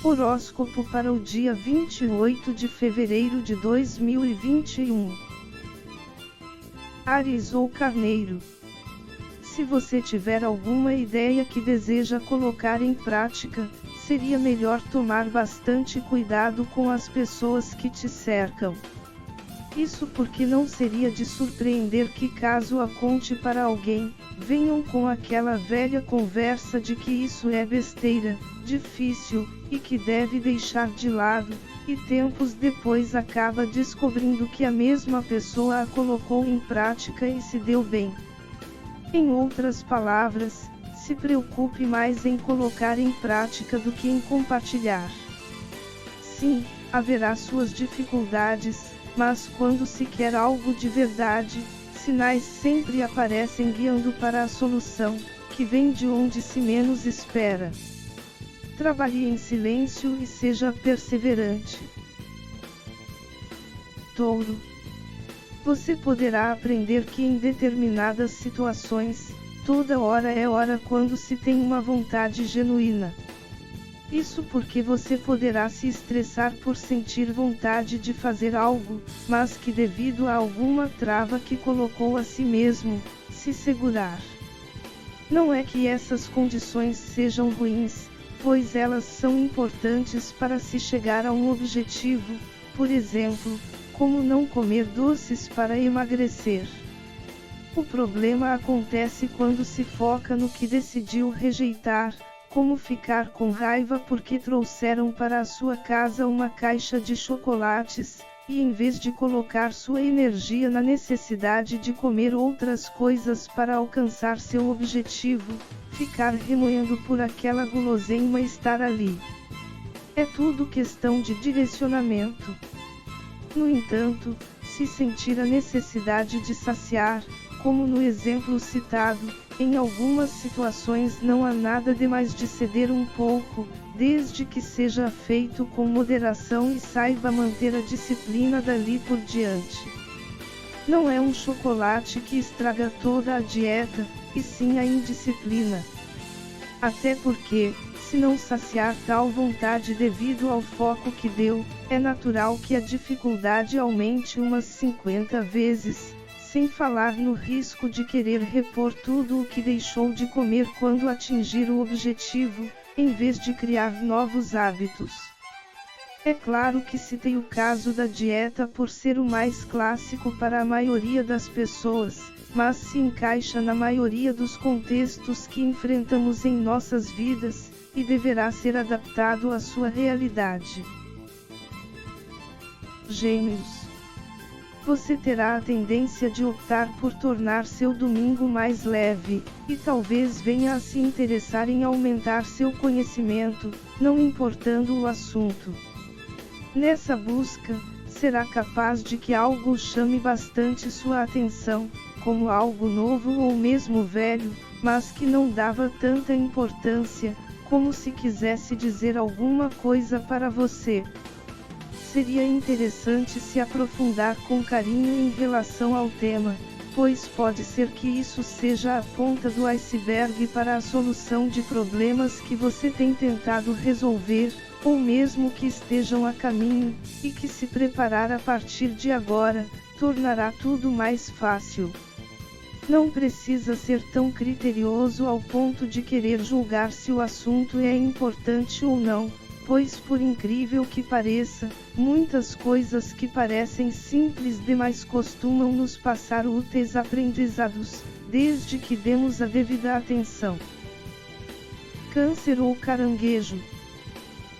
Horóscopo para o dia 28 de fevereiro de 2021. Áries ou Carneiro. Se você tiver alguma ideia que deseja colocar em prática, seria melhor tomar bastante cuidado com as pessoas que te cercam. Isso porque não seria de surpreender que, caso a conte para alguém, venham com aquela velha conversa de que isso é besteira, difícil, e que deve deixar de lado, e tempos depois acaba descobrindo que a mesma pessoa a colocou em prática e se deu bem. Em outras palavras, se preocupe mais em colocar em prática do que em compartilhar. Sim, haverá suas dificuldades, mas quando se quer algo de verdade, sinais sempre aparecem guiando para a solução, que vem de onde se menos espera. Trabalhe em silêncio e seja perseverante. Touro. Você poderá aprender que em determinadas situações, toda hora é hora quando se tem uma vontade genuína. Isso porque você poderá se estressar por sentir vontade de fazer algo, mas que devido a alguma trava que colocou a si mesmo, se segurar. Não é que essas condições sejam ruins, pois elas são importantes para se chegar a um objetivo, por exemplo, como não comer doces para emagrecer. O problema acontece quando se foca no que decidiu rejeitar, como ficar com raiva porque trouxeram para a sua casa uma caixa de chocolates, e em vez de colocar sua energia na necessidade de comer outras coisas para alcançar seu objetivo, ficar remoendo por aquela guloseima estar ali. É tudo questão de direcionamento. No entanto, se sentir a necessidade de saciar, como no exemplo citado, em algumas situações não há nada demais de ceder um pouco, desde que seja feito com moderação e saiba manter a disciplina dali por diante. Não é um chocolate que estraga toda a dieta, e sim a indisciplina. Até porque, se não saciar tal vontade devido ao foco que deu, é natural que a dificuldade aumente umas 50 vezes. Sem falar no risco de querer repor tudo o que deixou de comer quando atingir o objetivo, em vez de criar novos hábitos. É claro que citei o caso da dieta por ser o mais clássico para a maioria das pessoas, mas se encaixa na maioria dos contextos que enfrentamos em nossas vidas, e deverá ser adaptado à sua realidade. Gêmeos. Você terá a tendência de optar por tornar seu domingo mais leve, e talvez venha a se interessar em aumentar seu conhecimento, não importando o assunto. Nessa busca, será capaz de que algo chame bastante sua atenção, como algo novo ou mesmo velho, mas que não dava tanta importância, como se quisesse dizer alguma coisa para você. Seria interessante se aprofundar com carinho em relação ao tema, pois pode ser que isso seja a ponta do iceberg para a solução de problemas que você tem tentado resolver, ou mesmo que estejam a caminho, e que se preparar a partir de agora, tornará tudo mais fácil. Não precisa ser tão criterioso ao ponto de querer julgar se o assunto é importante ou não, pois por incrível que pareça, muitas coisas que parecem simples demais costumam nos passar úteis aprendizados, desde que demos a devida atenção. Câncer ou Caranguejo.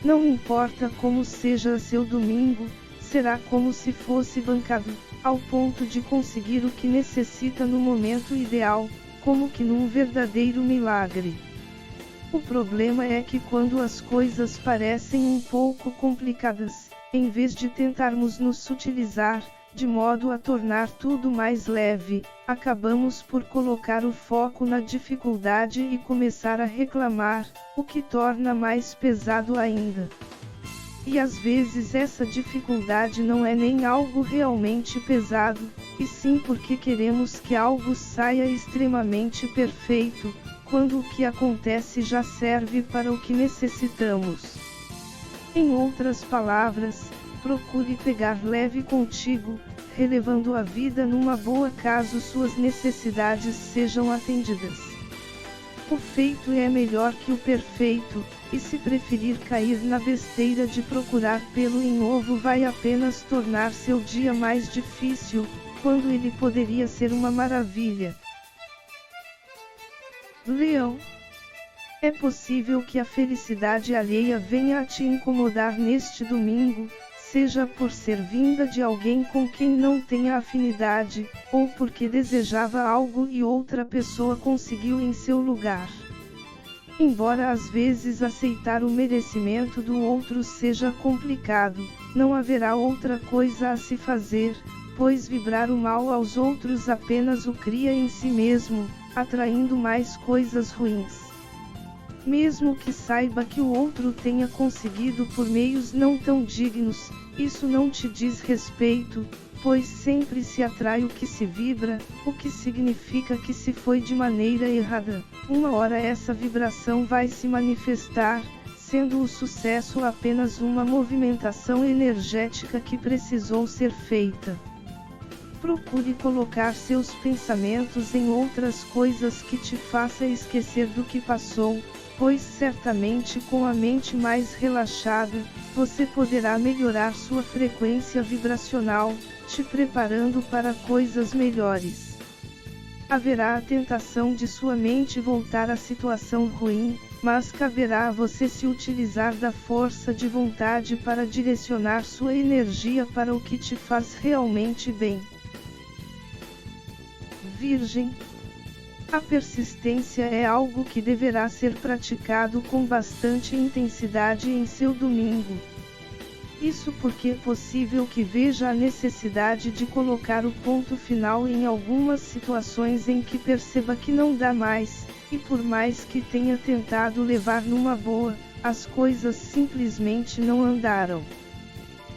Não importa como seja seu domingo, será como se fosse bancado, ao ponto de conseguir o que necessita no momento ideal, como que num verdadeiro milagre. O problema é que quando as coisas parecem um pouco complicadas, em vez de tentarmos nos sutilizar, de modo a tornar tudo mais leve, acabamos por colocar o foco na dificuldade e começar a reclamar, o que torna mais pesado ainda. E às vezes essa dificuldade não é nem algo realmente pesado, e sim porque queremos que algo saia extremamente perfeito, quando o que acontece já serve para o que necessitamos. Em outras palavras, procure pegar leve contigo, relevando a vida numa boa caso suas necessidades sejam atendidas. O feito é melhor que o perfeito, e se preferir cair na besteira de procurar pelo em ovo vai apenas tornar seu dia mais difícil, quando ele poderia ser uma maravilha. Leão. É possível que a felicidade alheia venha a te incomodar neste domingo, seja por ser vinda de alguém com quem não tenha afinidade, ou porque desejava algo e outra pessoa conseguiu em seu lugar. Embora às vezes aceitar o merecimento do outro seja complicado, não haverá outra coisa a se fazer, pois vibrar o mal aos outros apenas o cria em si mesmo, atraindo mais coisas ruins. Mesmo que saiba que o outro tenha conseguido por meios não tão dignos, isso não te diz respeito, pois sempre se atrai o que se vibra, o que significa que se foi de maneira errada, uma hora essa vibração vai se manifestar, sendo o sucesso apenas uma movimentação energética que precisou ser feita. Procure colocar seus pensamentos em outras coisas que te faça esquecer do que passou, pois certamente com a mente mais relaxada, você poderá melhorar sua frequência vibracional, te preparando para coisas melhores. Haverá a tentação de sua mente voltar à situação ruim, mas caberá a você se utilizar da força de vontade para direcionar sua energia para o que te faz realmente bem. Virgem. A persistência é algo que deverá ser praticado com bastante intensidade em seu domingo. Isso porque é possível que veja a necessidade de colocar o ponto final em algumas situações em que perceba que não dá mais, e por mais que tenha tentado levar numa boa, as coisas simplesmente não andaram.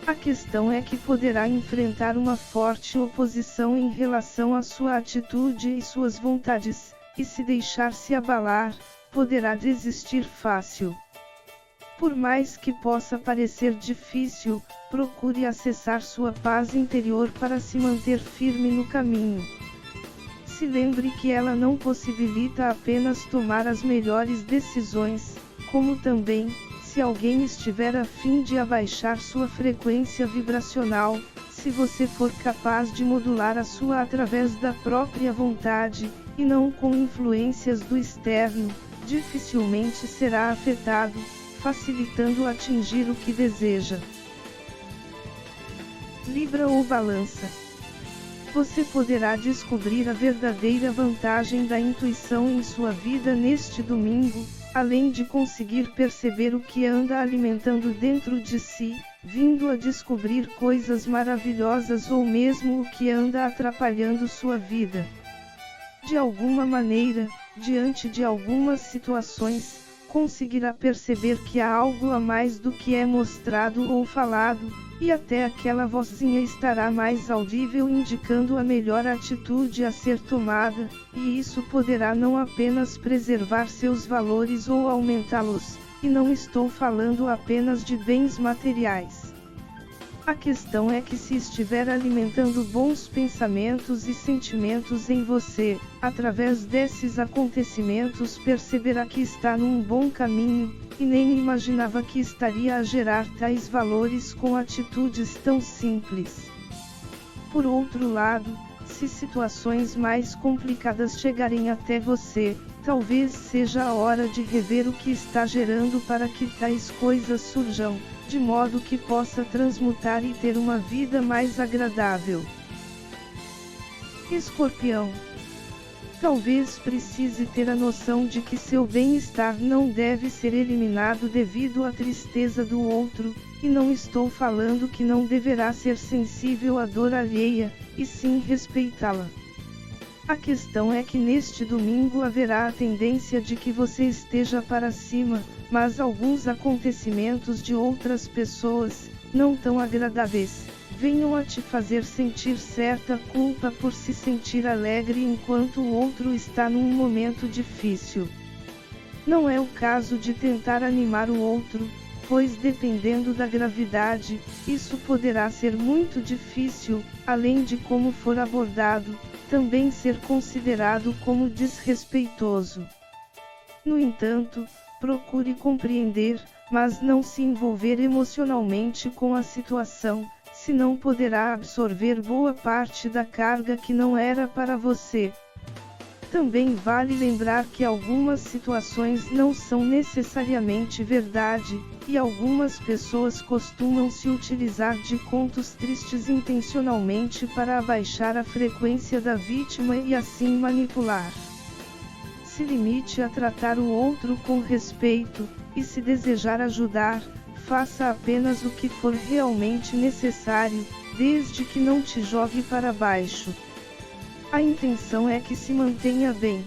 A questão é que poderá enfrentar uma forte oposição em relação à sua atitude e suas vontades, e se deixar-se abalar, poderá desistir fácil. Por mais que possa parecer difícil, procure acessar sua paz interior para se manter firme no caminho. Se lembre que ela não possibilita apenas tomar as melhores decisões, como também, se alguém estiver a fim de abaixar sua frequência vibracional, se você for capaz de modular a sua através da própria vontade, e não com influências do externo, dificilmente será afetado, facilitando atingir o que deseja. Libra ou Balança. Você poderá descobrir a verdadeira vantagem da intuição em sua vida neste domingo, além de conseguir perceber o que anda alimentando dentro de si, vindo a descobrir coisas maravilhosas ou mesmo o que anda atrapalhando sua vida. De alguma maneira, diante de algumas situações, conseguirá perceber que há algo a mais do que é mostrado ou falado, e até aquela vozinha estará mais audível indicando a melhor atitude a ser tomada, e isso poderá não apenas preservar seus valores ou aumentá-los, e não estou falando apenas de bens materiais. A questão é que se estiver alimentando bons pensamentos e sentimentos em você, através desses acontecimentos perceberá que está num bom caminho, e nem imaginava que estaria a gerar tais valores com atitudes tão simples. Por outro lado, se situações mais complicadas chegarem até você, talvez seja a hora de rever o que está gerando para que tais coisas surjam, de modo que possa transmutar e ter uma vida mais agradável. Escorpião. Talvez precise ter a noção de que seu bem-estar não deve ser eliminado devido à tristeza do outro, e não estou falando que não deverá ser sensível à dor alheia, e sim respeitá-la. A questão é que neste domingo haverá a tendência de que você esteja para cima, mas alguns acontecimentos de outras pessoas, não tão agradáveis, venham a te fazer sentir certa culpa por se sentir alegre enquanto o outro está num momento difícil. Não é o caso de tentar animar o outro, pois dependendo da gravidade, isso poderá ser muito difícil, além de como for abordado, também ser considerado como desrespeitoso. No entanto, procure compreender, mas não se envolver emocionalmente com a situação, senão poderá absorver boa parte da carga que não era para você. Também vale lembrar que algumas situações não são necessariamente verdade, e algumas pessoas costumam se utilizar de contos tristes intencionalmente para abaixar a frequência da vítima e assim manipular. Se limite a tratar o outro com respeito, e se desejar ajudar, faça apenas o que for realmente necessário, desde que não te jogue para baixo. A intenção é que se mantenha bem.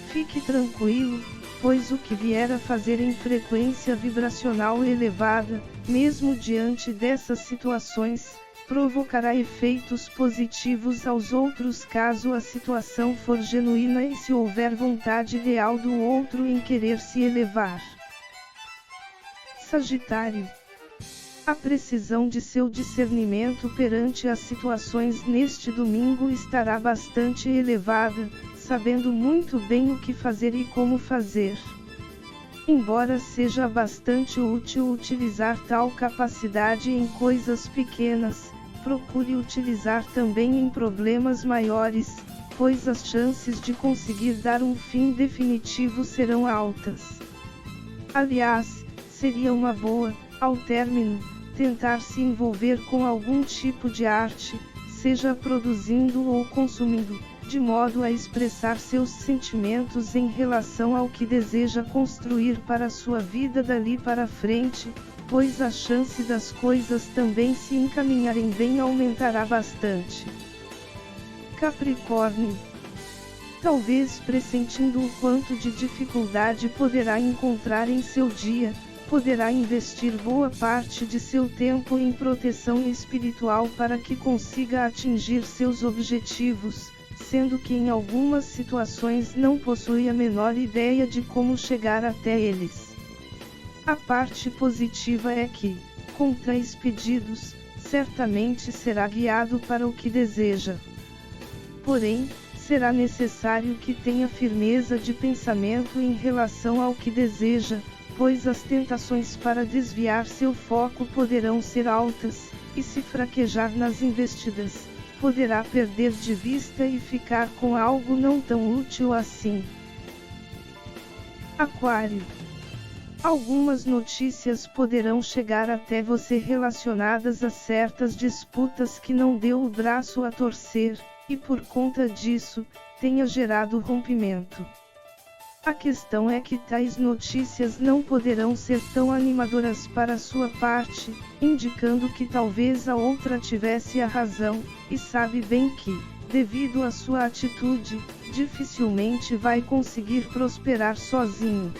Fique tranquilo, pois o que vier a fazer em frequência vibracional elevada, mesmo diante dessas situações, provocará efeitos positivos aos outros caso a situação for genuína e se houver vontade real do outro em querer se elevar. Sagitário. A precisão de seu discernimento perante as situações neste domingo estará bastante elevada, sabendo muito bem o que fazer e como fazer. Embora seja bastante útil utilizar tal capacidade em coisas pequenas, procure utilizar também em problemas maiores, pois as chances de conseguir dar um fim definitivo serão altas. Aliás, seria uma boa, ao término, tentar se envolver com algum tipo de arte, seja produzindo ou consumindo, de modo a expressar seus sentimentos em relação ao que deseja construir para sua vida dali para frente, pois a chance das coisas também se encaminharem bem aumentará bastante. Capricórnio. Talvez pressentindo o quanto de dificuldade poderá encontrar em seu dia, poderá investir boa parte de seu tempo em proteção espiritual para que consiga atingir seus objetivos, sendo que em algumas situações não possui a menor ideia de como chegar até eles. A parte positiva é que, com tais pedidos, certamente será guiado para o que deseja. Porém, será necessário que tenha firmeza de pensamento em relação ao que deseja, pois as tentações para desviar seu foco poderão ser altas, e se fraquejar nas investidas, poderá perder de vista e ficar com algo não tão útil assim. Aquário. Algumas notícias poderão chegar até você relacionadas a certas disputas que não deu o braço a torcer, e por conta disso, tenha gerado rompimento. A questão é que tais notícias não poderão ser tão animadoras para sua parte, indicando que talvez a outra tivesse a razão, e sabe bem que, devido à sua atitude, dificilmente vai conseguir prosperar sozinho.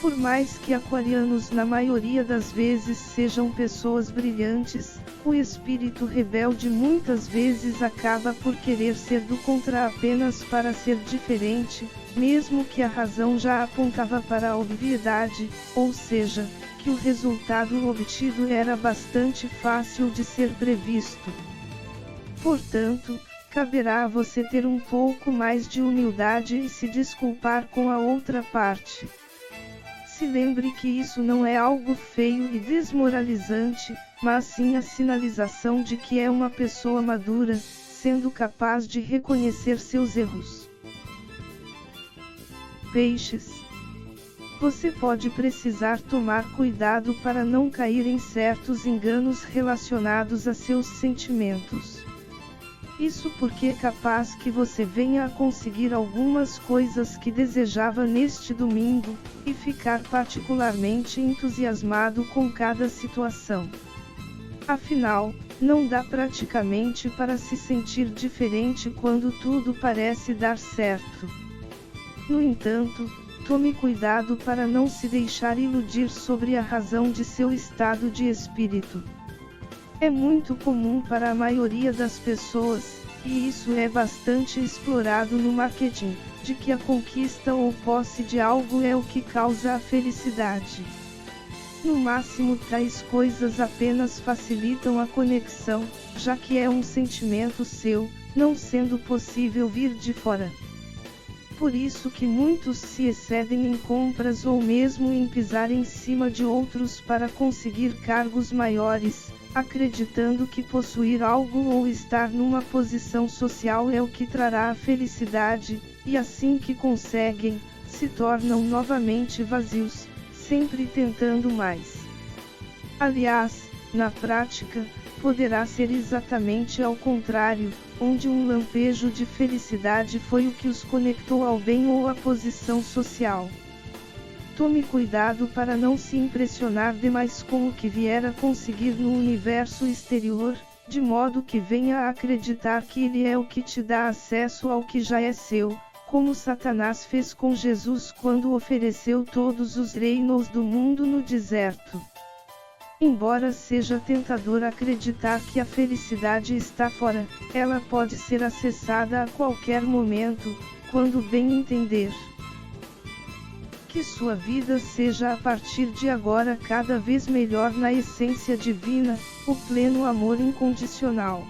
Por mais que aquarianos na maioria das vezes sejam pessoas brilhantes, o espírito rebelde muitas vezes acaba por querer ser do contra apenas para ser diferente, mesmo que a razão já apontava para a obviedade, ou seja, que o resultado obtido era bastante fácil de ser previsto. Portanto, caberá a você ter um pouco mais de humildade e se desculpar com a outra parte. Se lembre que isso não é algo feio e desmoralizante, mas sim a sinalização de que é uma pessoa madura, sendo capaz de reconhecer seus erros. Peixes. Você pode precisar tomar cuidado para não cair em certos enganos relacionados a seus sentimentos. Isso porque é capaz que você venha a conseguir algumas coisas que desejava neste domingo, e ficar particularmente entusiasmado com cada situação. Afinal, não dá praticamente para se sentir diferente quando tudo parece dar certo. No entanto, tome cuidado para não se deixar iludir sobre a razão de seu estado de espírito. É muito comum para a maioria das pessoas, e isso é bastante explorado no marketing, de que a conquista ou posse de algo é o que causa a felicidade. No máximo, tais coisas apenas facilitam a conexão, já que é um sentimento seu, não sendo possível vir de fora. Por isso que muitos se excedem em compras ou mesmo em pisar em cima de outros para conseguir cargos maiores, acreditando que possuir algo ou estar numa posição social é o que trará a felicidade, e assim que conseguem, se tornam novamente vazios, sempre tentando mais. Aliás, na prática, poderá ser exatamente ao contrário, onde um lampejo de felicidade foi o que os conectou ao bem ou à posição social. Tome cuidado para não se impressionar demais com o que vier a conseguir no universo exterior, de modo que venha a acreditar que ele é o que te dá acesso ao que já é seu, como Satanás fez com Jesus quando ofereceu todos os reinos do mundo no deserto. Embora seja tentador acreditar que a felicidade está fora, ela pode ser acessada a qualquer momento, quando bem entender. Que sua vida seja a partir de agora cada vez melhor na essência divina, o pleno amor incondicional.